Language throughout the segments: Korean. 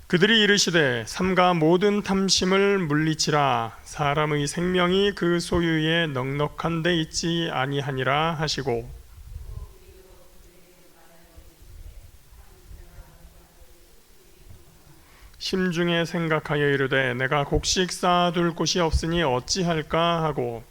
그들이 이르시되 삼가 모든 탐심을 물리치라. 사람의 생명이 그 소유에 넉넉한 데 있지 아니하니라 하시고, 심중에 생각하여 이르되 내가 곡식 쌓아둘 곳이 없으니 어찌할까 하고,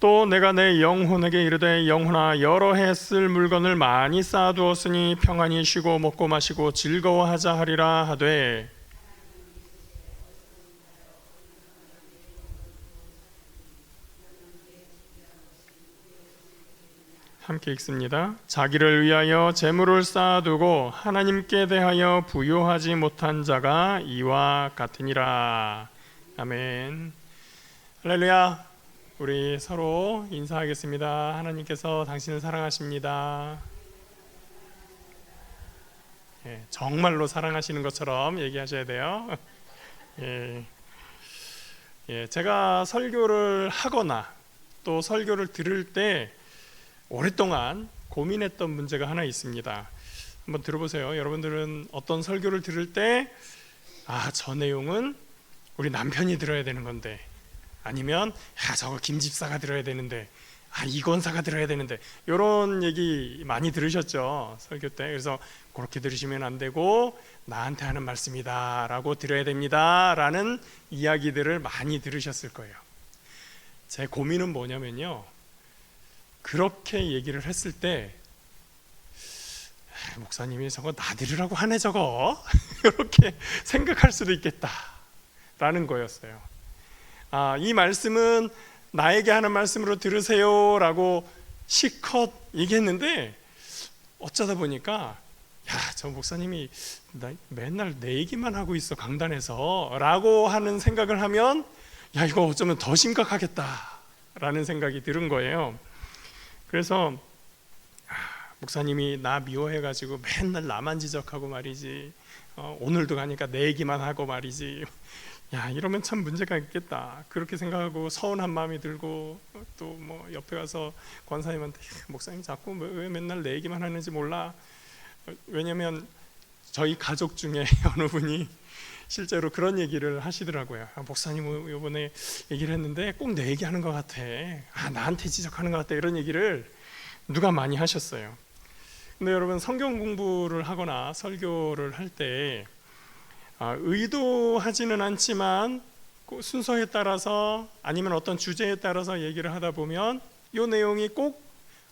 또 내가 내 영혼에게 이르되 영혼아, 여러 해 쓸 물건을 많이 쌓아두었으니 평안히 쉬고 먹고 마시고 즐거워하자 하리라 하되, 함께 읽습니다. 자기를 위하여 재물을 쌓아두고 하나님께 대하여 부요하지 못한 자가 이와 같으니라. 아멘. 할렐루야. 우리 서로 인사하겠습니다. 하나님께서 당신을 사랑하십니다. 정말로 사랑하시는 것처럼 얘기하셔야 돼요. 제가 설교를 하거나 또 설교를 들을 때 오랫동안 고민했던 문제가 하나 있습니다. 한번 들어보세요. 여러분들은 어떤 설교를 들을 때 저 내용은 우리 남편이 들어야 되는 건데, 아니면 저거 김 집사가 들어야 되는데, 이 권사가 들어야 되는데, 이런 얘기 많이 들으셨죠, 설교 때. 그래서 그렇게 들으시면 안 되고 나한테 하는 말씀이다 라고 들어야 됩니다 라는 이야기들을 많이 들으셨을 거예요. 제 고민은 뭐냐면요, 그렇게 얘기를 했을 때 목사님이 저거 나 들으라고 하네 저거 이렇게 생각할 수도 있겠다 라는 거였어요. 이 말씀은 나에게 하는 말씀으로 들으세요 라고 실컷 얘기했는데, 어쩌다 보니까 저 목사님이 맨날 내 얘기만 하고 있어 강단에서 라고 하는 생각을 하면 이거 어쩌면 더 심각하겠다 라는 생각이 들은 거예요. 그래서 목사님이 나 미워해가지고 맨날 나만 지적하고 말이지, 오늘도 가니까 내 얘기만 하고 말이지, 이러면 참 문제가 있겠다 그렇게 생각하고 서운한 마음이 들고, 또 뭐 옆에 가서 권사님한테 목사님 자꾸 왜 맨날 내 얘기만 하는지 몰라. 왜냐면 저희 가족 중에 어느 분이 실제로 그런 얘기를 하시더라고요. 목사님 이번에 얘기를 했는데 꼭 내 얘기하는 것 같아, 나한테 지적하는 것 같아, 이런 얘기를 누가 많이 하셨어요. 근데 여러분, 성경 공부를 하거나 설교를 할 때 의도하지는 않지만 순서에 따라서 아니면 어떤 주제에 따라서 얘기를 하다 보면 이 내용이 꼭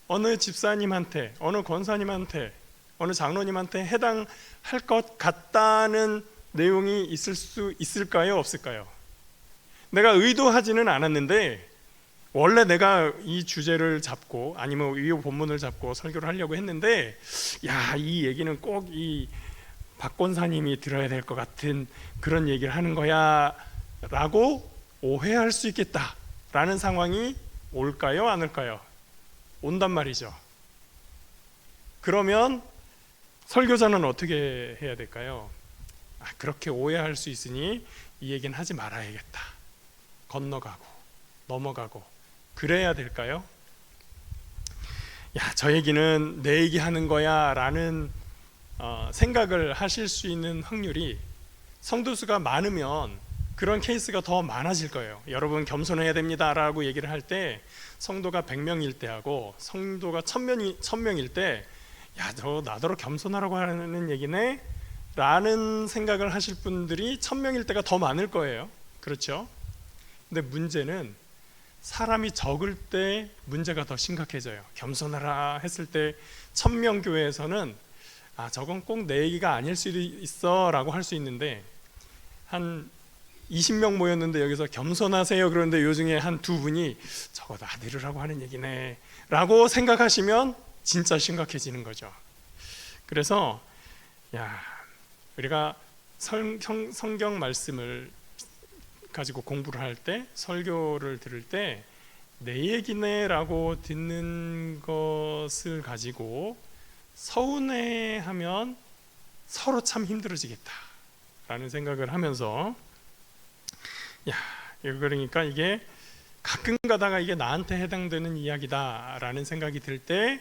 어느 집사님한테, 어느 권사님한테, 어느 장로님한테 해당할 것 같다는 내용이 있을 수 있을까요? 없을까요? 내가 의도하지는 않았는데 원래 내가 이 주제를 잡고 아니면 이 본문을 잡고 설교를 하려고 했는데, 이 얘기는 꼭 이 박 권사님이 들어야 될 것 같은 그런 얘기를 하는 거야 라고 오해할 수 있겠다 라는 상황이 올까요? 안 올까요? 온단 말이죠. 그러면 설교자는 어떻게 해야 될까요? 그렇게 오해할 수 있으니 이 얘기는 하지 말아야겠다, 건너가고 넘어가고 그래야 될까요? 저 얘기는 내 얘기하는 거야 라는 생각을 하실 수 있는 확률이, 성도수가 많으면 그런 케이스가 더 많아질 거예요. 여러분 겸손해야 됩니다 라고 얘기를 할 때 성도가 100명일 때하고 성도가 1000명일 때 저 나더러 겸손하라고 하는 얘기네 라는 생각을 하실 분들이 1000명일 때가 더 많을 거예요. 그렇죠? 근데 문제는 사람이 적을 때 문제가 더 심각해져요. 겸손하라 했을 때 1000명 교회에서는 저건 꼭 내 얘기가 아닐 수도 있어 라고 할 수 있는데, 한 20명 모였는데 여기서 겸손하세요 그러는데 요 중에 한 두 분이 저거 나 들으라고 하는 얘기네 라고 생각하시면 진짜 심각해지는 거죠. 그래서 우리가 성경 말씀을 가지고 공부를 할 때, 설교를 들을 때 내 얘기네 라고 듣는 것을 가지고 서운해하면 서로 참 힘들어지겠다 라는 생각을 하면서, 그러니까 이게 가끔 가다가 이게 나한테 해당되는 이야기다라는 생각이 들 때,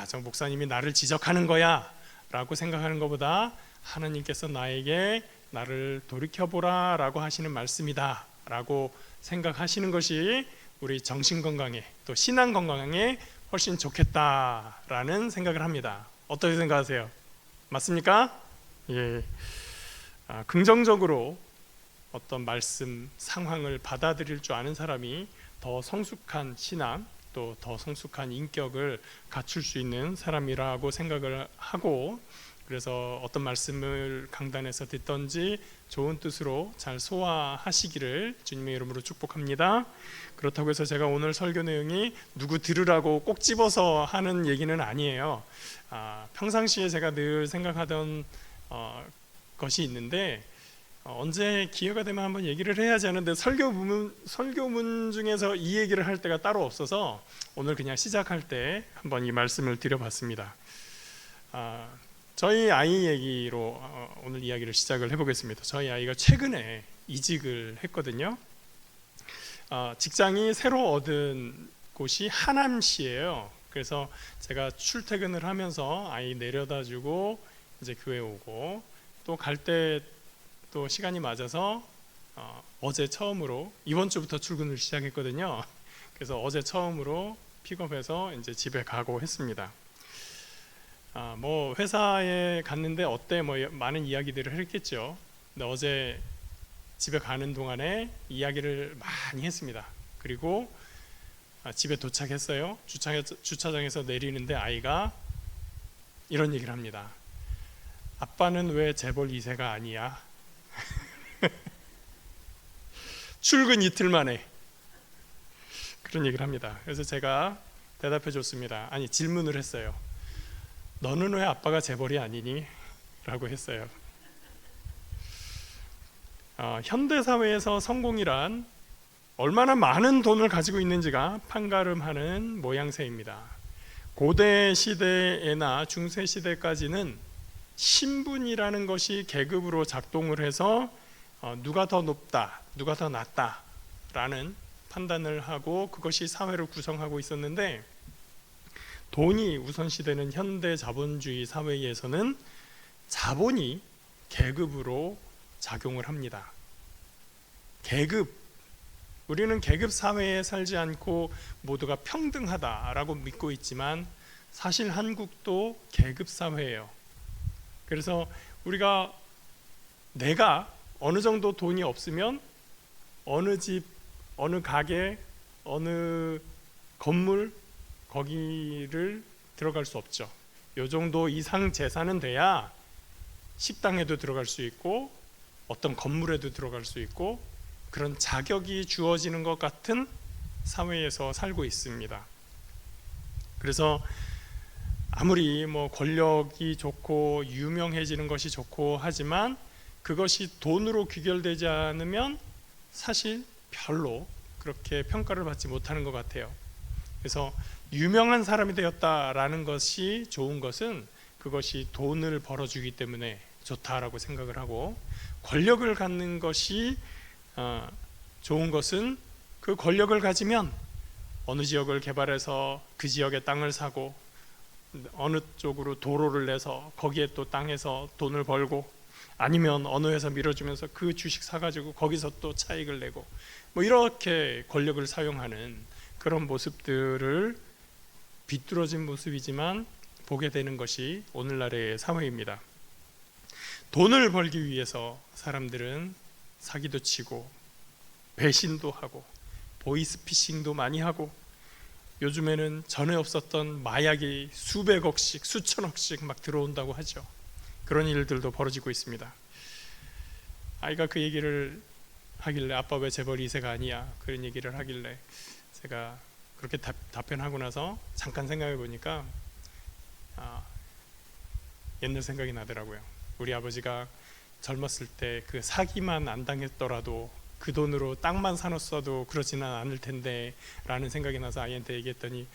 저 목사님이 나를 지적하는 거야 라고 생각하는 것보다 하나님께서 나를 돌이켜보라 라고 하시는 말씀이다 라고 생각하시는 것이 우리 정신건강에, 또 신앙건강에 훨씬 좋겠다라는 생각을 합니다. 어떻게 생각하세요? 맞습니까? 예. 긍정적으로 어떤 말씀, 상황을 받아들일 줄 아는 사람이 더 성숙한 신앙, 또 더 성숙한 인격을 갖출 수 있는 사람이라고 생각을 하고, 그래서 어떤 말씀을 강단에서 듣던지 좋은 뜻으로 잘 소화하시기를 주님의 이름으로 축복합니다. 그렇다고 해서 제가 오늘 설교 내용이 누구 들으라고 꼭 집어서 하는 얘기는 아니에요. 평상시에 제가 늘 생각하던 것이 있는데, 언제 기회가 되면 한번 얘기를 해야지 하는데 설교문 중에서 이 얘기를 할 때가 따로 없어서 오늘 그냥 시작할 때 한번 이 말씀을 드려봤습니다. 저희 아이 얘기로 오늘 이야기를 시작을 해보겠습니다. 저희 아이가 최근에 이직을 했거든요. 직장이 새로 얻은 곳이 하남시예요. 그래서 제가 출퇴근을 하면서 아이 내려다주고 이제 교회 오고, 또 갈 때 또 시간이 맞아서 어제 처음으로 이번 주부터 출근을 시작했거든요. 그래서 어제 처음으로 픽업해서 이제 집에 가고 했습니다. 뭐 회사에 갔는데 어때, 뭐 많은 이야기들을 했겠죠. 근데 어제 집에 가는 동안에 이야기를 많이 했습니다. 그리고 집에 도착했어요. 주차장에서 내리는데 아이가 이런 얘기를 합니다. 아빠는 왜 재벌 2세가 아니야? 출근 이틀 만에 그런 얘기를 합니다. 그래서 제가 대답해 줬습니다. 아니, 질문을 했어요. 너는 왜 아빠가 재벌이 아니니? 라고 했어요. 현대사회에서 성공이란 얼마나 많은 돈을 가지고 있는지가 판가름하는 모양새입니다. 고대 시대에나 중세 시대까지는 신분이라는 것이 계급으로 작동을 해서 누가 더 높다, 누가 더 낮다 라는 판단을 하고 그것이 사회를 구성하고 있었는데, 돈이 우선시되는 현대 자본주의 사회에서는 자본이 계급으로 작용을 합니다. 계급, 우리는 계급 사회에 살지 않고 모두가 평등하다라고 믿고 있지만 사실 한국도 계급 사회예요. 그래서 내가 어느 정도 돈이 없으면 어느 집, 어느 가게, 어느 건물 거기를 들어갈 수 없죠. 요 정도 이상 재산은 돼야 식당에도 들어갈 수 있고 어떤 건물에도 들어갈 수 있고 그런 자격이 주어지는 것 같은 사회에서 살고 있습니다. 그래서 아무리 뭐 권력이 좋고 유명해지는 것이 좋고 하지만 그것이 돈으로 귀결되지 않으면 사실 별로 그렇게 평가를 받지 못하는 것 같아요. 그래서 유명한 사람이 되었다라는 것이 좋은 것은 그것이 돈을 벌어주기 때문에 좋다라고 생각을 하고, 권력을 갖는 것이 좋은 것은 그 권력을 가지면 어느 지역을 개발해서 그 지역의 땅을 사고 어느 쪽으로 도로를 내서 거기에 또 땅에서 돈을 벌고, 아니면 어느 회사 밀어주면서 그 주식 사가지고 거기서 또 차익을 내고, 뭐 이렇게 권력을 사용하는 그런 모습들을 비뚤어진 모습이지만 보게 되는 것이 오늘날의 사회입니다. 돈을 벌기 위해서 사람들은 사기도 치고 배신도 하고 보이스피싱도 많이 하고, 요즘에는 전에 없었던 마약이 수백억씩 수천억씩 막 들어온다고 하죠. 그런 일들도 벌어지고 있습니다. 아이가 그 얘기를 하길래 아빠 왜 재벌 2세가 아니야? 그런 얘기를 하길래 제가 그렇게 답변하고 나서 잠깐 생각해 보니까 옛날 생각이 나더라고요. 우리 아버지가 젊었을 때 그 사기만 안 당했더라도 그 돈으로 땅만 사놨어도 그러지는 않을 텐데 라는 생각이 나서 아이한테 얘기했더니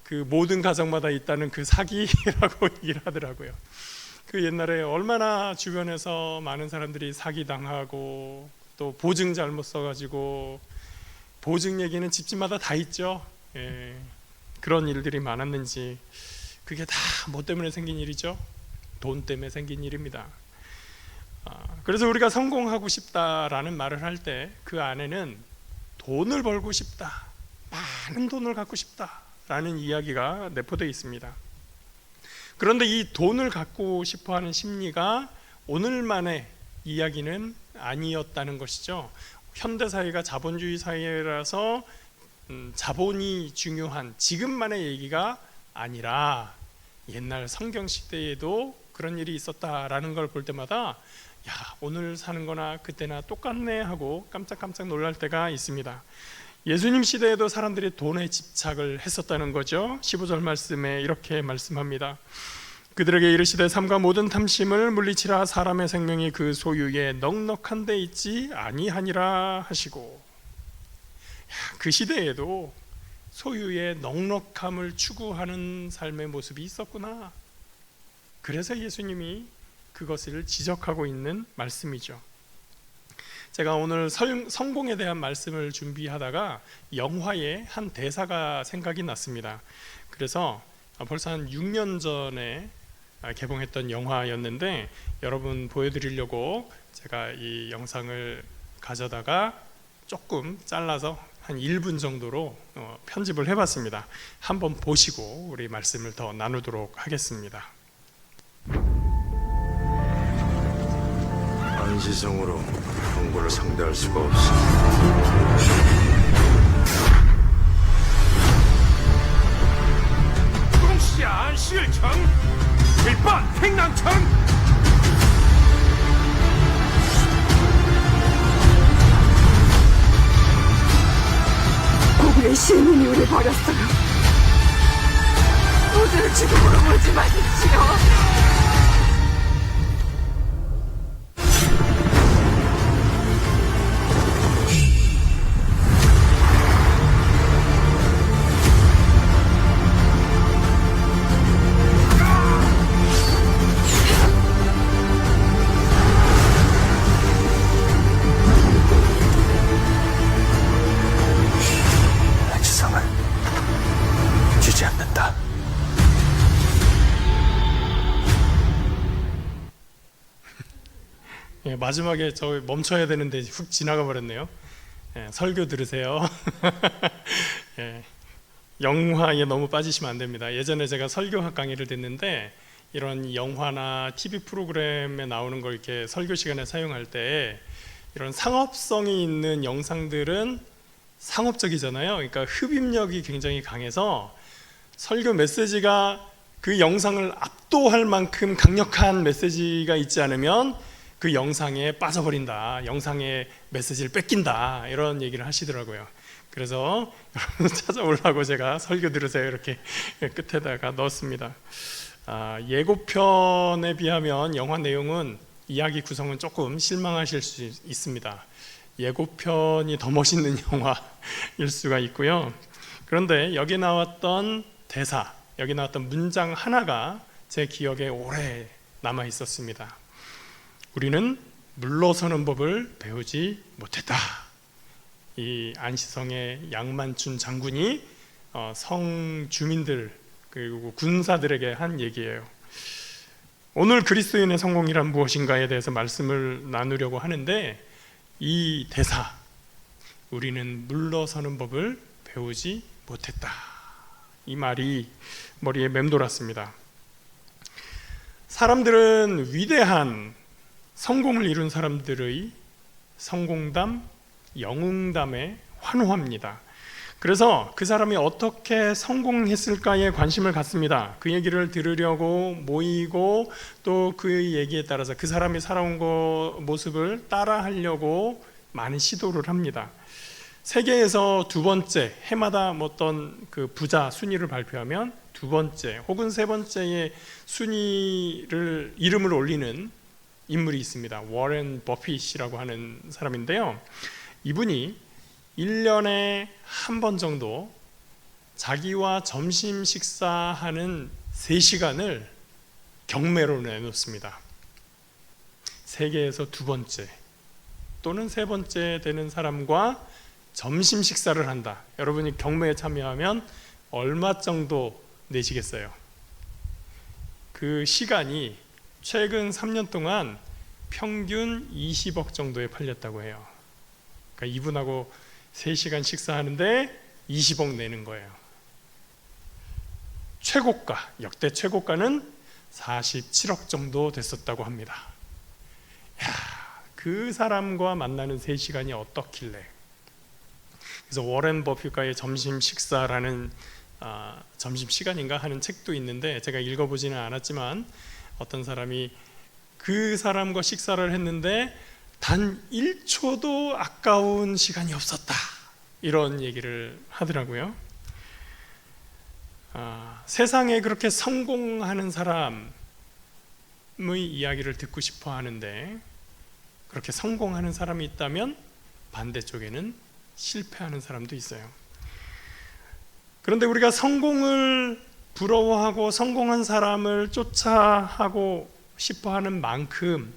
그 모든 가정마다 있다는 그 사기라고 얘기를 하더라고요. 그 옛날에 얼마나 주변에서 많은 사람들이 사기당하고 또 보증 잘못 써가지고 보증 얘기는 집집마다 다 있죠. 그런 일들이 많았는지, 그게 다 뭐 때문에 생긴 일이죠? 돈 때문에 생긴 일입니다. 그래서 우리가 성공하고 싶다라는 말을 할 때 그 안에는 돈을 벌고 싶다, 많은 돈을 갖고 싶다라는 이야기가 내포되어 있습니다. 그런데 이 돈을 갖고 싶어하는 심리가 오늘만의 이야기는 아니었다는 것이죠. 현대사회가 자본주의 사회라서 자본이 중요한 지금만의 얘기가 아니라 옛날 성경시대에도 그런 일이 있었다라는 걸 볼 때마다 야, 오늘 사는 거나 그때나 똑같네 하고 깜짝깜짝 놀랄 때가 있습니다. 예수님 시대에도 사람들이 돈에 집착을 했었다는 거죠. 15절 말씀에 이렇게 말씀합니다. 그들에게 이르시되 삼가 모든 탐심을 물리치라, 사람의 생명이 그 소유에 넉넉한 데 있지 아니하니라 하시고, 그 시대에도 소유의 넉넉함을 추구하는 삶의 모습이 있었구나. 그래서 예수님이 그것을 지적하고 있는 말씀이죠. 제가 오늘 성공에 대한 말씀을 준비하다가 영화의 한 대사가 생각이 났습니다. 그래서 벌써 한 6년 전에 개봉했던 영화였는데 여러분 보여드리려고 제가 이 영상을 가져다가 조금 잘라서 한 1분 정도로 편집을 해봤습니다. 한번 보시고 우리 말씀을 더 나누도록 하겠습니다. 안시성으로 형벌을 상대할 수가 없어. 동시안 실청 일반 행랑청 고구려의 시민이 우리 버렸어요. 모두를 죽음으로 몰지 마십시오. 안시성을 주지 않는다. 마지막에 저 멈춰야 되는데 훅 지나가 버렸네요. 설교 들으세요. 영화에 너무 빠지시면 안 됩니다. 예전에 제가 설교학 강의를 듣는데 이런 영화나 TV 프로그램에 나오는 걸 이렇게 설교 시간에 사용할 때 이런 상업성이 있는 영상들은 상업적이잖아요. 그러니까 흡입력이 굉장히 강해서 설교 메시지가 그 영상을 압도할 만큼 강력한 메시지가 있지 않으면 그 영상에 빠져버린다, 영상의 메시지를 뺏긴다, 이런 얘기를 하시더라고요. 그래서 여러분 찾아오려고 제가 설교 들으세요 이렇게 끝에다가 넣었습니다. 예고편에 비하면 영화 내용은, 이야기 구성은 조금 실망하실 수 있습니다. 예고편이 더 멋있는 영화일 수가 있고요. 그런데 여기 나왔던 대사, 여기 나왔던 문장 하나가 제 기억에 오래 남아 있었습니다. 우리는 물러서는 법을 배우지 못했다. 이 안시성의 양만춘 장군이 성 주민들 그리고 군사들에게 한 얘기예요. 오늘 그리스도인의 성공이란 무엇인가에 대해서 말씀을 나누려고 하는데, 이 대사, 우리는 물러서는 법을 배우지 못했다, 이 말이 머리에 맴돌았습니다. 사람들은 위대한 성공을 이룬 사람들의 성공담, 영웅담에 환호합니다. 그래서 그 사람이 어떻게 성공했을까에 관심을 갖습니다. 그 얘기를 들으려고 모이고 또 그 얘기에 따라서 그 사람이 살아온 모습을 따라하려고 많은 시도를 합니다. 세계에서 두 번째, 해마다 어떤 그 부자 순위를 발표하면 두 번째 혹은 세 번째의 순위를 이름을 올리는 인물이 있습니다. 워렌 버핏이라고 하는 사람인데요. 이분이 1년에 한 번 정도 자기와 점심 식사하는 3시간을 경매로 내놓습니다. 세계에서 두 번째 또는 세 번째 되는 사람과 점심 식사를 한다. 여러분이 경매에 참여하면 얼마 정도 내시겠어요? 그 시간이 최근 3년 동안 평균 20억 정도에 팔렸다고 해요. 그러니까 이분하고 3시간 식사하는데 20억 내는 거예요. 최고가, 역대 최고가는 47억 정도 됐었다고 합니다. 야, 그 사람과 만나는 3시간이 어떻길래. 그래서 워렌 버핏과의 점심 식사라는 점심 시간인가 하는 책도 있는데 제가 읽어보지는 않았지만 어떤 사람이 그 사람과 식사를 했는데 단 1초도 아까운 시간이 없었다, 이런 얘기를 하더라고요. 세상에 그렇게 성공하는 사람의 이야기를 듣고 싶어 하는데, 그렇게 성공하는 사람이 있다면 반대쪽에는 실패하는 사람도 있어요. 그런데 우리가 성공을 부러워하고 성공한 사람을 쫓아하고 싶어 하는 만큼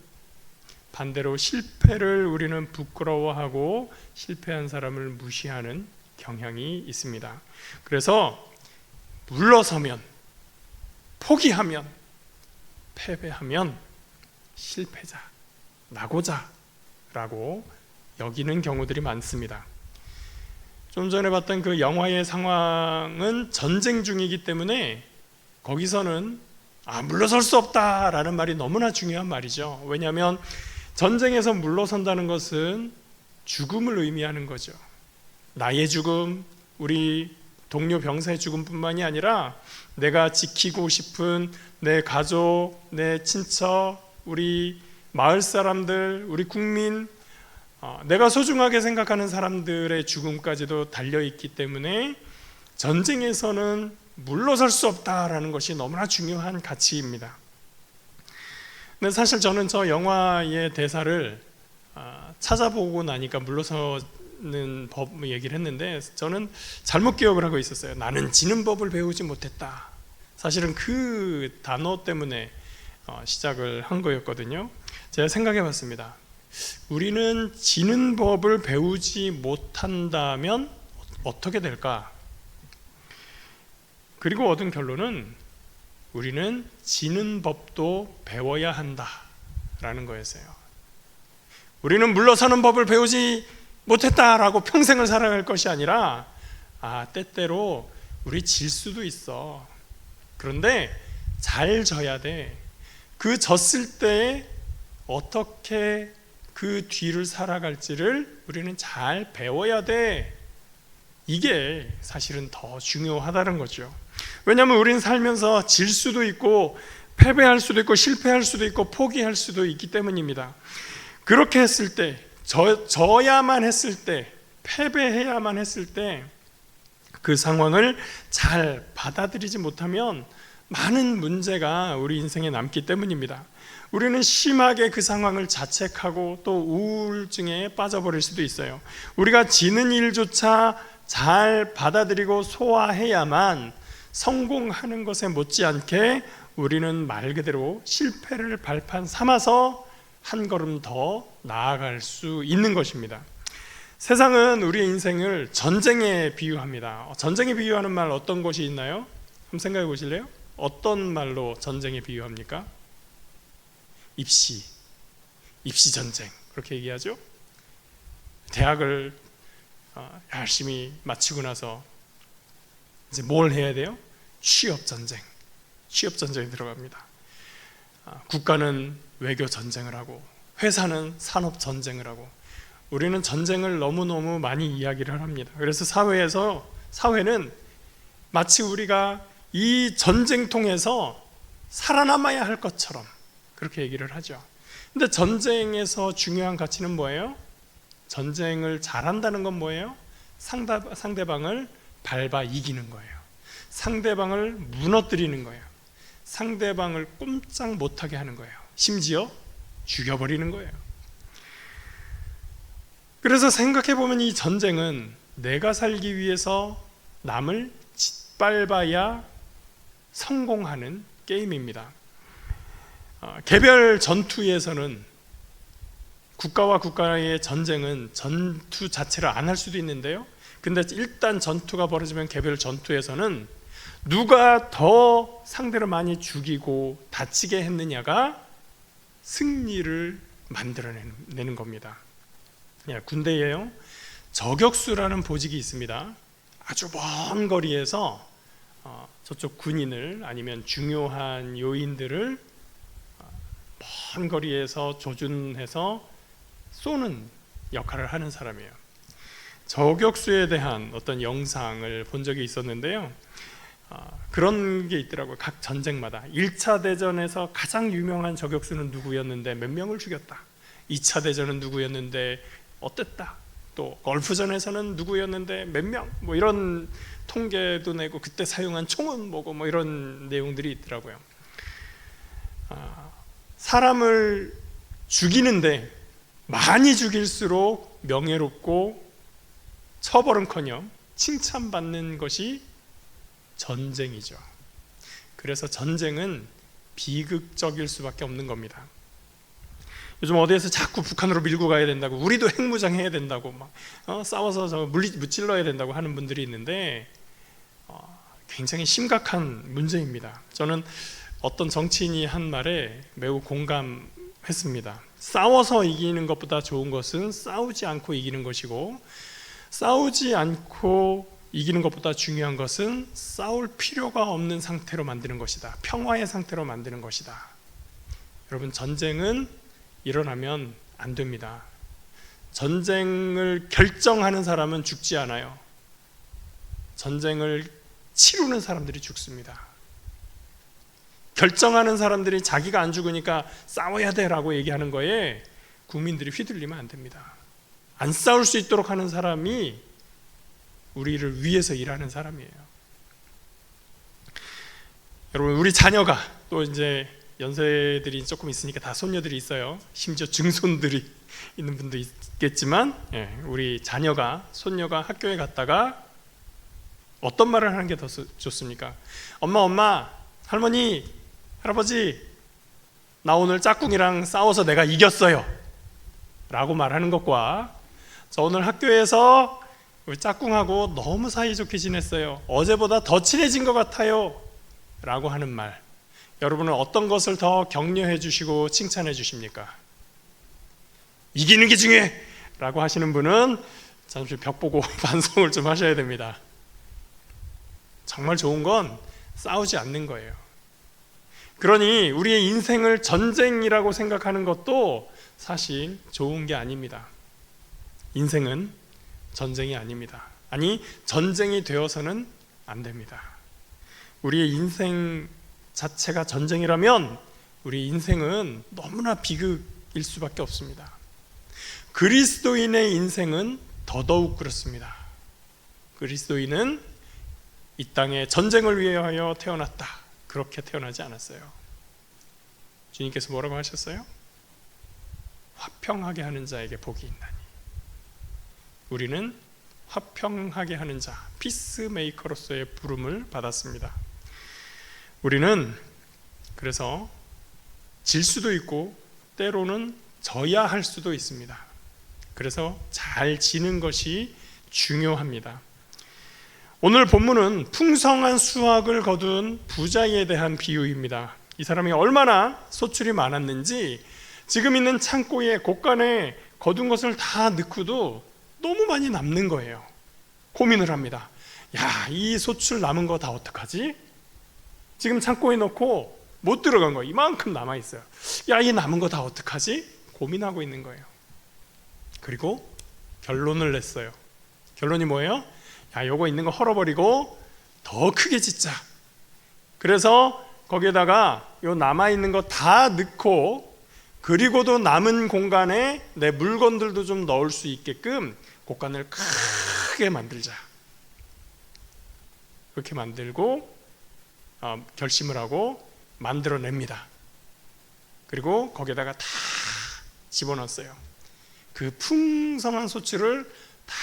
반대로 실패를 우리는 부끄러워하고 실패한 사람을 무시하는 경향이 있습니다. 그래서 물러서면, 포기하면, 패배하면 실패자, 낙오자라고 여기는 경우들이 많습니다. 좀 전에 봤던 그 영화의 상황은 전쟁 중이기 때문에 거기서는 물러설 수 없다라는 말이 너무나 중요한 말이죠. 왜냐하면 전쟁에서 물러선다는 것은 죽음을 의미하는 거죠. 나의 죽음, 우리 동료 병사의 죽음뿐만이 아니라 내가 지키고 싶은 내 가족, 내 친척, 우리 마을 사람들, 우리 국민, 내가 소중하게 생각하는 사람들의 죽음까지도 달려있기 때문에 전쟁에서는 물러설 수 없다라는 것이 너무나 중요한 가치입니다. 근데 사실 저는 저 영화의 대사를 찾아보고 나니까 물러서는 법 얘기를 했는데 저는 잘못 기억을 하고 있었어요. 나는 지는 법을 배우지 못했다. 사실은 그 단어 때문에 시작을 한 거였거든요. 제가 생각해 봤습니다. 우리는 지는 법을 배우지 못한다면 어떻게 될까? 그리고 얻은 결론은 우리는 지는 법도 배워야 한다라는 거였어요. 우리는 물러서는 법을 배우지 못했다라고 평생을 살아갈 것이 아니라 때때로 우리 질 수도 있어. 그런데 잘 져야 돼. 그 졌을 때 어떻게 그 뒤를 살아갈지를 우리는 잘 배워야 돼. 이게 사실은 더 중요하다는 거죠. 왜냐하면 우리는 살면서 질 수도 있고 패배할 수도 있고 실패할 수도 있고 포기할 수도 있기 때문입니다. 그렇게 했을 때, 져야만 했을 때, 패배해야만 했을 때 그 상황을 잘 받아들이지 못하면 많은 문제가 우리 인생에 남기 때문입니다. 우리는 심하게 그 상황을 자책하고 또 우울증에 빠져버릴 수도 있어요. 우리가 지는 일조차 잘 받아들이고 소화해야만 성공하는 것에 못지않게 우리는 말 그대로 실패를 발판 삼아서 한 걸음 더 나아갈 수 있는 것입니다. 세상은 우리의 인생을 전쟁에 비유합니다. 전쟁에 비유하는 말 어떤 것이 있나요? 한번 생각해 보실래요? 어떤 말로 전쟁에 비유합니까? 입시 전쟁, 그렇게 얘기하죠. 대학을 열심히 마치고 나서 이제 뭘 해야 돼요? 취업 전쟁에 들어갑니다. 국가는 외교 전쟁을 하고 회사는 산업 전쟁을 하고 우리는 전쟁을 너무너무 많이 이야기를 합니다. 그래서 사회는 마치 우리가 이 전쟁통에서 살아남아야 할 것처럼 그렇게 얘기를 하죠. 근데 전쟁에서 중요한 가치는 뭐예요? 전쟁을 잘한다는 건 뭐예요? 상대방을 밟아 이기는 거예요. 상대방을 무너뜨리는 거예요. 상대방을 꼼짝 못하게 하는 거예요. 심지어 죽여버리는 거예요. 그래서 생각해보면 이 전쟁은 내가 살기 위해서 남을 짓밟아야 성공하는 게임입니다. 개별 전투에서는 국가와 국가의 전쟁은 전투 자체를 안 할 수도 있는데요. 근데 일단 전투가 벌어지면 개별 전투에서는 누가 더 상대를 많이 죽이고 다치게 했느냐가 승리를 만들어내는 겁니다. 군대에요, 저격수라는 보직이 있습니다. 아주 먼 거리에서 저쪽 군인을 아니면 중요한 요인들을 먼 거리에서 조준해서 쏘는 역할을 하는 사람이에요. 저격수에 대한 어떤 영상을 본 적이 있었는데요. 그런 게 있더라고요. 각 전쟁마다 1차 대전에서 가장 유명한 저격수는 누구였는데 몇 명을 죽였다. 2차 대전은 누구였는데 어땠다. 또 걸프전에서는 누구였는데 몇 명, 뭐 이런 통계도 내고 그때 사용한 총은 뭐고 뭐 이런 내용들이 있더라고요. 사람을 죽이는데 많이 죽일수록 명예롭고 처벌은커녕 칭찬받는 것이 전쟁이죠. 그래서 전쟁은 비극적일 수밖에 없는 겁니다. 요즘 어디에서 자꾸 북한으로 밀고 가야 된다고, 우리도 핵무장해야 된다고 막 싸워서 저 무찔러야 된다고 하는 분들이 있는데 굉장히 심각한 문제입니다. 저는 어떤 정치인이 한 말에 매우 공감했습니다. 싸워서 이기는 것보다 좋은 것은 싸우지 않고 이기는 것이고, 싸우지 않고 이기는 것보다 중요한 것은 싸울 필요가 없는 상태로 만드는 것이다. 평화의 상태로 만드는 것이다. 여러분, 전쟁은 일어나면 안 됩니다. 전쟁을 결정하는 사람은 죽지 않아요. 전쟁을 치르는 사람들이 죽습니다. 결정하는 사람들이 자기가 안 죽으니까 싸워야 돼라고 얘기하는 거에 국민들이 휘둘리면 안 됩니다. 안 싸울 수 있도록 하는 사람이 우리를 위해서 일하는 사람이에요. 여러분, 우리 자녀가 또 이제 연세들이 조금 있으니까 다 손녀들이 있어요. 심지어 증손들이 있는 분도 있겠지만, 우리 자녀가, 손녀가 학교에 갔다가 어떤 말을 하는 게 더 좋습니까? 엄마, 할머니, 할아버지, 나 오늘 짝꿍이랑 싸워서 내가 이겼어요 라고 말하는 것과, 저 오늘 학교에서 우리 짝꿍하고 너무 사이좋게 지냈어요, 어제보다 더 친해진 것 같아요 라고 하는 말, 여러분은 어떤 것을 더 격려해 주시고 칭찬해 주십니까? 이기는 게 중요해 라고 하시는 분은 잠시 벽 보고 반성을 좀 하셔야 됩니다. 정말 좋은 건 싸우지 않는 거예요. 그러니 우리의 인생을 전쟁이라고 생각하는 것도 사실 좋은 게 아닙니다. 인생은 전쟁이 아닙니다. 아니, 전쟁이 되어서는 안 됩니다. 우리의 인생 자체가 전쟁이라면 우리 인생은 너무나 비극일 수밖에 없습니다. 그리스도인의 인생은 더더욱 그렇습니다. 그리스도인은 이 땅에 전쟁을 위하여 태어났다, 그렇게 태어나지 않았어요. 주님께서 뭐라고 하셨어요? 화평하게 하는 자에게 복이 있나니. 우리는 화평하게 하는 자, 피스메이커로서의 부름을 받았습니다. 우리는 그래서 질 수도 있고 때로는 져야 할 수도 있습니다. 그래서 잘 지는 것이 중요합니다. 오늘 본문은 풍성한 수확을 거둔 부자에 대한 비유입니다. 이 사람이 얼마나 소출이 많았는지 지금 있는 창고에 곳간에 거둔 것을 다 넣고도 너무 많이 남는 거예요. 고민을 합니다. 야, 이 소출 남은 거 다 어떡하지? 지금 창고에 넣고 못 들어간 거 이만큼 남아 있어요. 야, 이 남은 거 다 어떡하지? 고민하고 있는 거예요. 그리고 결론을 냈어요. 결론이 뭐예요? 야, 요거 있는 거 헐어버리고 더 크게 짓자. 그래서 거기에다가 요 남아 있는 거 다 넣고, 그리고도 남은 공간에 내 물건들도 좀 넣을 수 있게끔 곳간을 크게 만들자. 그렇게 만들고 결심을 하고 만들어냅니다. 그리고 거기에다가 다 집어넣었어요. 그 풍성한 소출을 다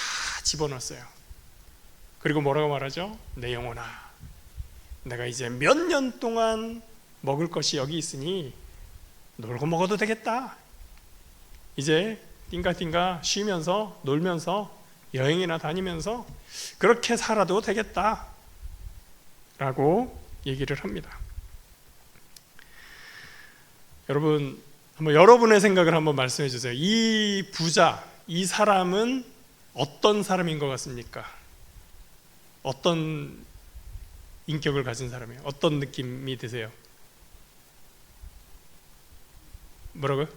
집어넣었어요. 그리고 뭐라고 말하죠? 내 영혼아, 내가 이제 몇 년 동안 먹을 것이 여기 있으니 놀고 먹어도 되겠다. 이제 띵가띵가 쉬면서 놀면서 여행이나 다니면서 그렇게 살아도 되겠다 라고 얘기를 합니다. 여러분, 한번 여러분의 생각을 한번 말씀해 주세요. 이 부자, 이 사람은 어떤 사람인 것 같습니까? 어떤 인격을 가진 사람이에요? 어떤 느낌이 드세요? 뭐라고요?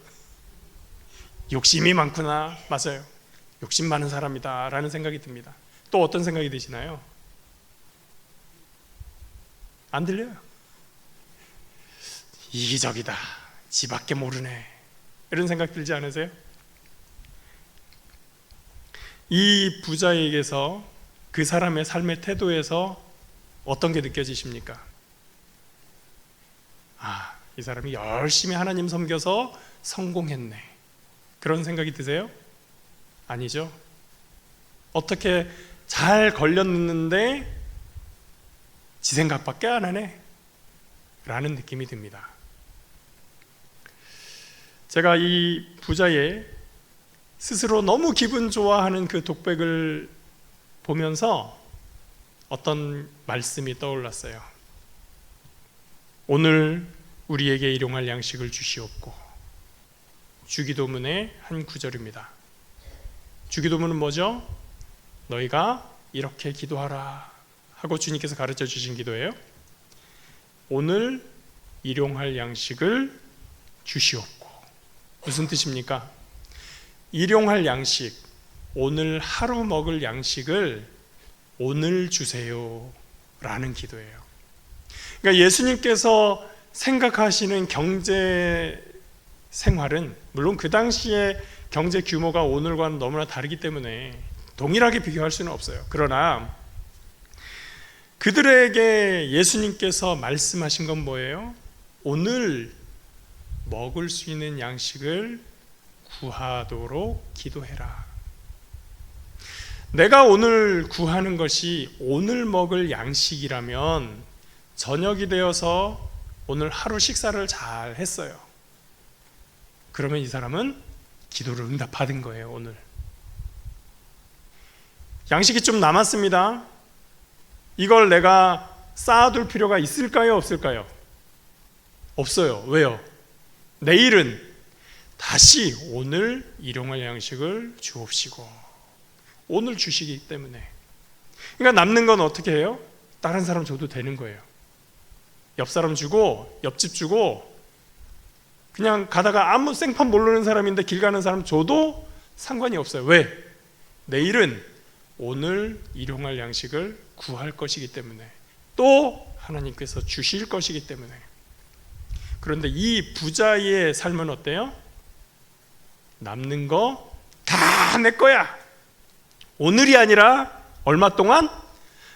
욕심이 많구나. 맞아요. 욕심 많은 사람이다 라는 생각이 듭니다. 또 어떤 생각이 드시나요? 안 들려요. 이기적이다. 지밖에 모르네. 이런 생각 들지 않으세요? 이 부자에게서, 그 사람의 삶의 태도에서 어떤 게 느껴지십니까? 아, 이 사람이 열심히 하나님 섬겨서 성공했네. 그런 생각이 드세요? 아니죠. 어떻게 잘 걸렸는데 지 생각밖에 안 하네 라는 느낌이 듭니다. 제가 이 부자의 스스로 너무 기분 좋아하는 그 독백을 보면서 어떤 말씀이 떠올랐어요. 오늘 우리에게 일용할 양식을 주시옵고. 주기도문의 한 구절입니다. 주기도문은 뭐죠? 너희가 이렇게 기도하라 하고 주님께서 가르쳐 주신 기도예요. 오늘 일용할 양식을 주시옵고. 무슨 뜻입니까? 일용할 양식, 오늘 하루 먹을 양식을 오늘 주세요 라는 기도예요. 그러니까 예수님께서 생각하시는 경제 생활은, 물론 그 당시에 경제 규모가 오늘과는 너무나 다르기 때문에 동일하게 비교할 수는 없어요. 그러나 그들에게 예수님께서 말씀하신 건 뭐예요? 오늘 먹을 수 있는 양식을 구하도록 기도해라. 내가 오늘 구하는 것이 오늘 먹을 양식이라면 저녁이 되어서 오늘 하루 식사를 잘 했어요. 그러면 이 사람은 기도를 응답받은 거예요. 오늘 양식이 좀 남았습니다. 이걸 내가 쌓아둘 필요가 있을까요? 없을까요? 없어요. 왜요? 내일은 다시 오늘 일용할 양식을 주옵시고, 오늘 주시기 때문에. 그러니까 남는 건 어떻게 해요? 다른 사람 줘도 되는 거예요. 옆 사람 주고, 옆집 주고, 그냥 가다가 아무 생판 모르는 사람인데 길 가는 사람 줘도 상관이 없어요. 왜? 내일은 오늘 일용할 양식을 구할 것이기 때문에, 또 하나님께서 주실 것이기 때문에. 그런데 이 부자의 삶은 어때요? 남는 거 다 내 거야. 오늘이 아니라 얼마 동안?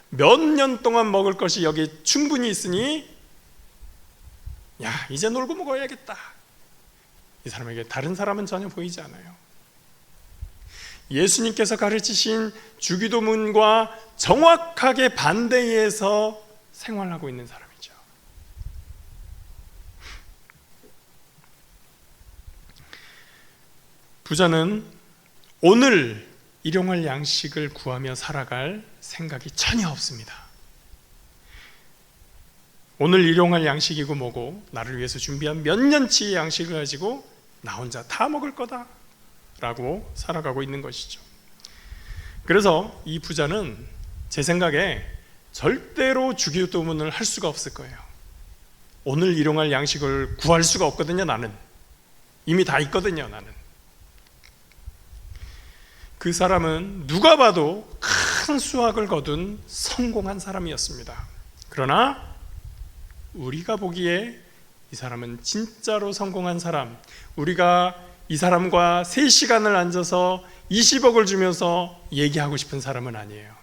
몇 년 동안 먹을 것이 여기 충분히 있으니 야, 이제 놀고 먹어야겠다. 이 사람에게 다른 사람은 전혀 보이지 않아요. 예수님께서 가르치신 주기도문과 정확하게 반대에서 생활하고 있는 사람이죠. 부자는 오늘 일용할 양식을 구하며 살아갈 생각이 전혀 없습니다. 오늘 일용할 양식이고 뭐고 나를 위해서 준비한 몇 년치의 양식을 가지고 나 혼자 다 먹을 거다 라고 살아가고 있는 것이죠. 그래서 이 부자는 제 생각에 절대로 주기도문을 할 수가 없을 거예요. 오늘 일용할 양식을 구할 수가 없거든요. 나는 이미 다 있거든요. 나는. 그 사람은 누가 봐도 큰 수확을 거둔 성공한 사람이었습니다. 그러나 우리가 보기에 이 사람은 진짜로 성공한 사람, 우리가 이 사람과 3시간을 앉아서 20억을 주면서 얘기하고 싶은 사람은 아니에요.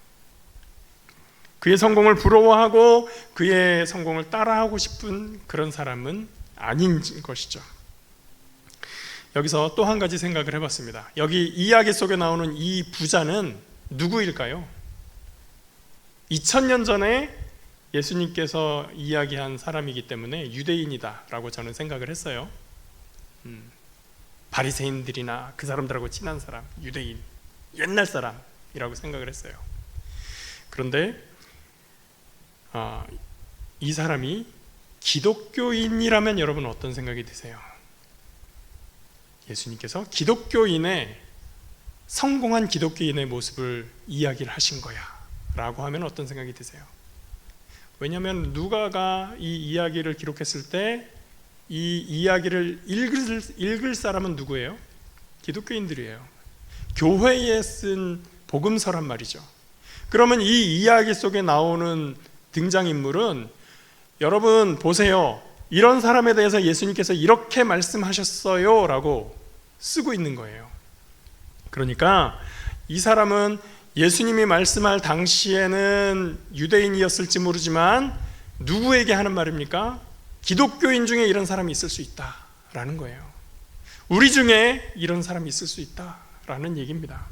그의 성공을 부러워하고 그의 성공을 따라하고 싶은 그런 사람은 아닌 것이죠. 여기서 또 한 가지 생각을 해봤습니다. 여기 이야기 속에 나오는 이 부자는 누구일까요? 2000년 전에 예수님께서 이야기한 사람이기 때문에 유대인이다 라고 저는 생각을 했어요. 바리새인들이나 그 사람들하고 친한 사람, 유대인, 옛날 사람이라고 생각을 했어요. 그런데 이 사람이 기독교인이라면 여러분 어떤 생각이 드세요? 예수님께서 성공한 기독교인의 모습을 이야기를 하신 거야 라고 하면 어떤 생각이 드세요? 왜냐하면 누가가 이 이야기를 기록했을 때 이 이야기를 읽을 사람은 누구예요? 기독교인들이에요. 교회에 쓴 복음서란 말이죠. 그러면 이 이야기 속에 나오는 등장인물은 여러분 보세요, 이런 사람에 대해서 예수님께서 이렇게 말씀하셨어요 라고 쓰고 있는 거예요. 그러니까 이 사람은 예수님이 말씀할 당시에는 유대인이었을지 모르지만 누구에게 하는 말입니까? 기독교인 중에 이런 사람이 있을 수 있다라는 거예요. 우리 중에 이런 사람이 있을 수 있다라는 얘기입니다.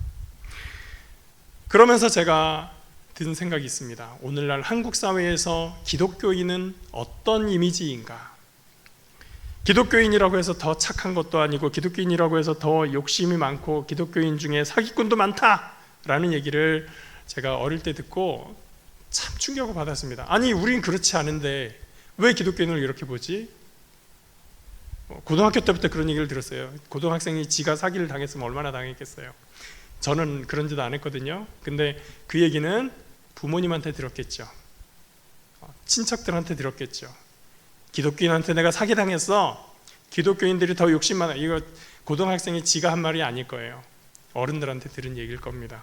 그러면서 제가 든 생각이 있습니다. 오늘날 한국 사회에서 기독교인은 어떤 이미지인가? 기독교인이라고 해서 더 착한 것도 아니고, 기독교인이라고 해서 더 욕심이 많고, 기독교인 중에 사기꾼도 많다라는 얘기를 제가 어릴 때 듣고 참 충격을 받았습니다. 아니, 우린 그렇지 않은데 왜 기독교인을 이렇게 보지? 고등학교 때부터 그런 얘기를 들었어요. 고등학생이 지가 사기를 당했으면 얼마나 당했겠어요. 저는 그런 짓 안 했거든요. 근데 그 얘기는 부모님한테 들었겠죠. 친척들한테 들었겠죠. 기독교인한테 내가 사기당했어. 기독교인들이 더 욕심 많아. 이거 고등학생이 지가 한 말이 아닐 거예요. 어른들한테 들은 얘기일 겁니다.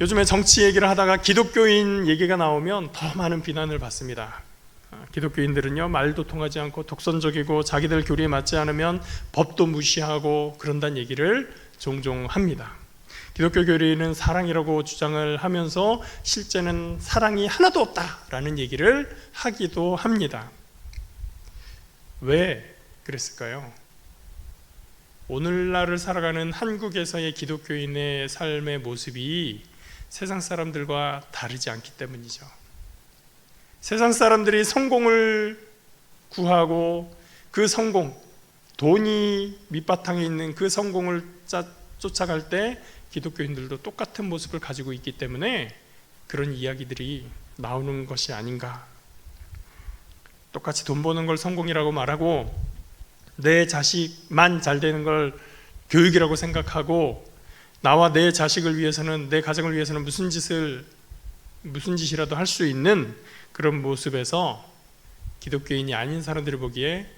요즘에 정치 얘기를 하다가 기독교인 얘기가 나오면 더 많은 비난을 받습니다. 기독교인들은요, 말도 통하지 않고 독선적이고 자기들 교리에 맞지 않으면 법도 무시하고 그런다는 얘기를 종종 합니다. 기독교 교리는 사랑이라고 주장을 하면서 실제는 사랑이 하나도 없다라는 얘기를 하기도 합니다. 왜 그랬을까요? 오늘날을 살아가는 한국에서의 기독교인의 삶의 모습이 세상 사람들과 다르지 않기 때문이죠. 세상 사람들이 성공을 구하고 그 성공, 돈이 밑바탕에 있는 그 성공을 쫓아갈 때 기독교인들도 똑같은 모습을 가지고 있기 때문에 그런 이야기들이 나오는 것이 아닌가. 똑같이 돈 버는 걸 성공이라고 말하고 내 자식만 잘 되는 걸 교육이라고 생각하고 나와 내 자식을 위해서는, 내 가정을 위해서는 무슨 짓이라도 할 수 있는 그런 모습에서 기독교인이 아닌 사람들이 보기에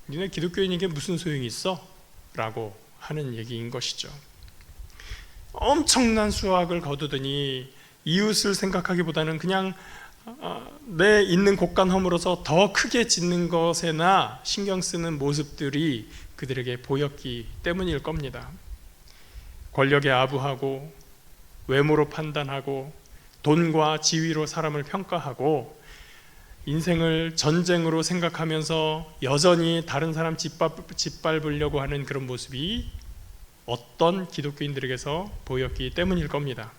니네 기독교인에게 무슨 소용이 있어? 라고 하는 얘기인 것이죠. 엄청난 수확을 거두더니 이웃을 생각하기보다는 그냥 내 있는 곳간 허물어서 더 크게 짓는 것에나 신경 쓰는 모습들이 그들에게 보였기 때문일 겁니다. 권력에 아부하고 외모로 판단하고 돈과 지위로 사람을 평가하고 인생을 전쟁으로 생각하면서 여전히 다른 사람 짓밟으려고 하는 그런 모습이 어떤 기독교인들에게서 보였기 때문일 겁니다.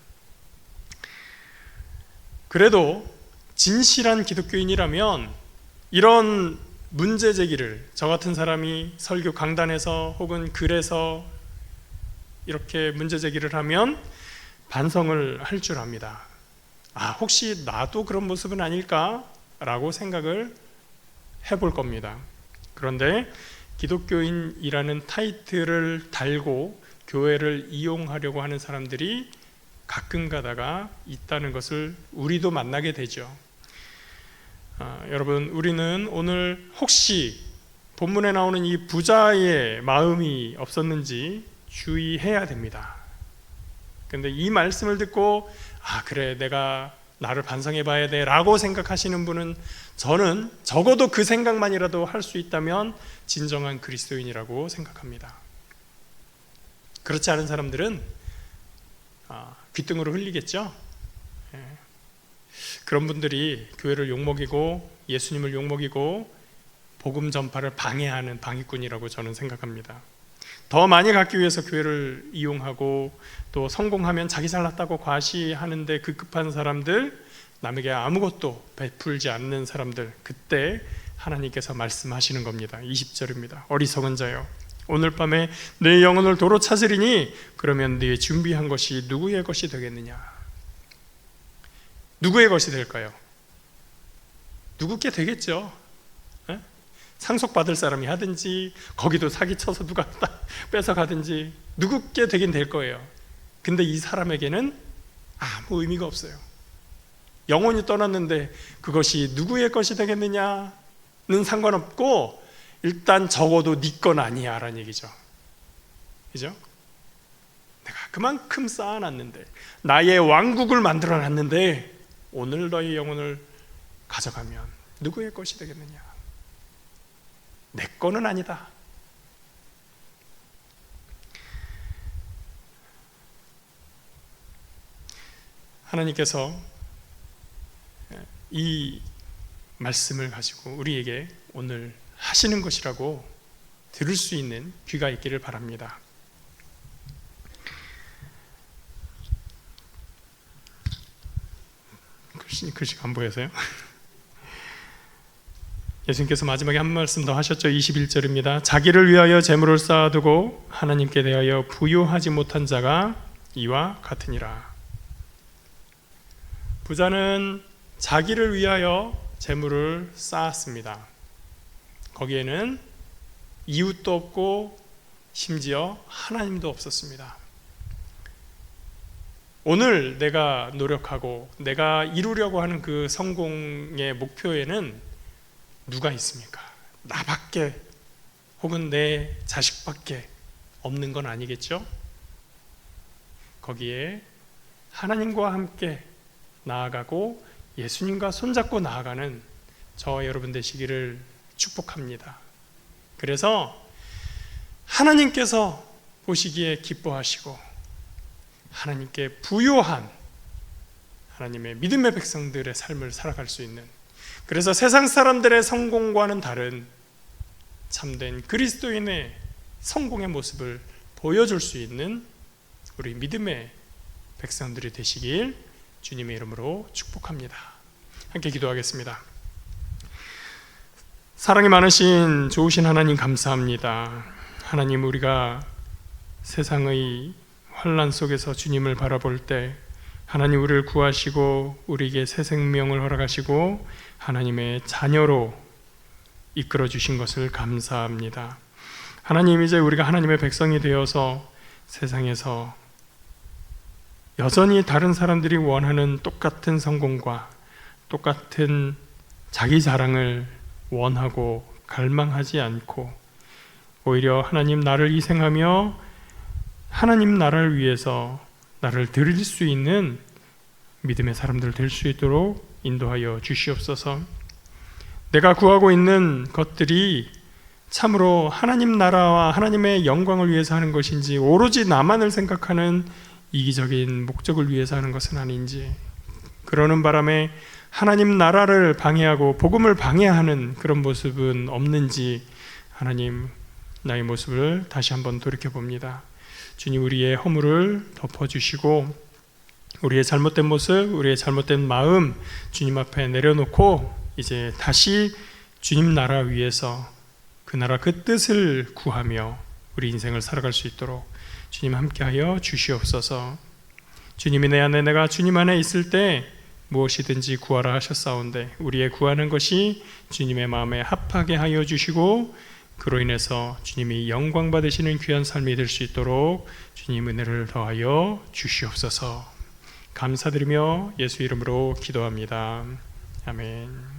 그래도 진실한 기독교인이라면 이런 문제 제기를 저 같은 사람이 설교 강단에서 혹은 글에서 이렇게 문제 제기를 하면 반성을 할 줄 압니다. 혹시 나도 그런 모습은 아닐까라고 생각을 해볼 겁니다. 그런데 기독교인이라는 타이틀을 달고 교회를 이용하려고 하는 사람들이 가끔 가다가 있다는 것을 우리도 만나게 되죠. 여러분, 우리는 오늘 혹시 본문에 나오는 이 부자의 마음이 없었는지 주의해야 됩니다. 그런데 이 말씀을 듣고 그래, 내가 나를 반성해 봐야 돼 라고 생각하시는 분은 저는 적어도 그 생각만이라도 할 수 있다면 진정한 그리스도인이라고 생각합니다. 그렇지 않은 사람들은 귓등으로 흘리겠죠. 그런 분들이 교회를 욕먹이고 예수님을 욕먹이고 복음 전파를 방해하는 방해꾼이라고 저는 생각합니다. 더 많이 갖기 위해서 교회를 이용하고 또 성공하면 자기 잘났다고 과시하는데 급급한 사람들, 남에게 아무것도 베풀지 않는 사람들, 그때 하나님께서 말씀하시는 겁니다. 20절입니다. 어리석은 자여, 오늘 밤에 내 영혼을 도로 찾으리니 그러면 네 준비한 것이 누구의 것이 되겠느냐? 누구의 것이 될까요? 누구께 되겠죠. 에? 상속받을 사람이 하든지 거기도 사기쳐서 누가 뺏어가든지 누구께 되긴 될 거예요. 근데 이 사람에게는 아무 의미가 없어요. 영혼이 떠났는데 그것이 누구의 것이 되겠느냐는 상관없고 일단 적어도 네 건 아니야 라는 얘기죠. 그죠? 내가 그만큼 쌓아놨는데 나의 왕국을 만들어놨는데 오늘 너의 영혼을 가져가면 누구의 것이 되겠느냐? 내 거는 아니다. 하나님께서 이 말씀을 가지고 우리에게 오늘 하시는 것이라고 들을 수 있는 귀가 있기를 바랍니다. 글씨가 안 보여서요? 예수님께서 마지막에 한 말씀 더 하셨죠. 21절입니다. 자기를 위하여 재물을 쌓아두고 하나님께 대하여 부요하지 못한 자가 이와 같으니라. 부자는 자기를 위하여 재물을 쌓았습니다. 거기에는 이웃도 없고 심지어 하나님도 없었습니다. 오늘 내가 노력하고 내가 이루려고 하는 그 성공의 목표에는 누가 있습니까? 나밖에 혹은 내 자식밖에 없는 건 아니겠죠? 거기에 하나님과 함께 나아가고 예수님과 손잡고 나아가는 저와 여러분 되시기를 축복합니다. 그래서 하나님께서 보시기에 기뻐하시고 하나님께 부요한 하나님의 믿음의 백성들의 삶을 살아갈 수 있는, 그래서 세상 사람들의 성공과는 다른 참된 그리스도인의 성공의 모습을 보여줄 수 있는 우리 믿음의 백성들이 되시길 주님의 이름으로 축복합니다. 함께 기도하겠습니다. 사랑이 많으신 좋으신 하나님 감사합니다. 하나님, 우리가 세상의 환난 속에서 주님을 바라볼 때 하나님 우리를 구하시고 우리에게 새 생명을 허락하시고 하나님의 자녀로 이끌어 주신 것을 감사합니다. 하나님, 이제 우리가 하나님의 백성이 되어서 세상에서 여전히 다른 사람들이 원하는 똑같은 성공과 똑같은 자기 자랑을 원하고 갈망하지 않고 오히려 하나님 나를 희생하며 하나님 나라를 위해서 나를 드릴 수 있는 믿음의 사람들 될 수 있도록 인도하여 주시옵소서. 내가 구하고 있는 것들이 참으로 하나님 나라와 하나님의 영광을 위해서 하는 것인지 오로지 나만을 생각하는 이기적인 목적을 위해서 하는 것은 아닌지, 그러는 바람에 하나님 나라를 방해하고 복음을 방해하는 그런 모습은 없는지 하나님 나의 모습을 다시 한번 돌이켜봅니다. 주님, 우리의 허물을 덮어주시고 우리의 잘못된 모습, 우리의 잘못된 마음 주님 앞에 내려놓고 이제 다시 주님 나라 위해서 그 나라 그 뜻을 구하며 우리 인생을 살아갈 수 있도록 주님 함께하여 주시옵소서. 주님이 내 안에, 내가 주님 안에 있을 때 무엇이든지 구하라 하셨사온데 우리의 구하는 것이 주님의 마음에 합하게 하여 주시고 그로 인해서 주님이 영광 받으시는 귀한 삶이 될 수 있도록 주님 은혜를 더하여 주시옵소서. 감사드리며 예수 이름으로 기도합니다. 아멘.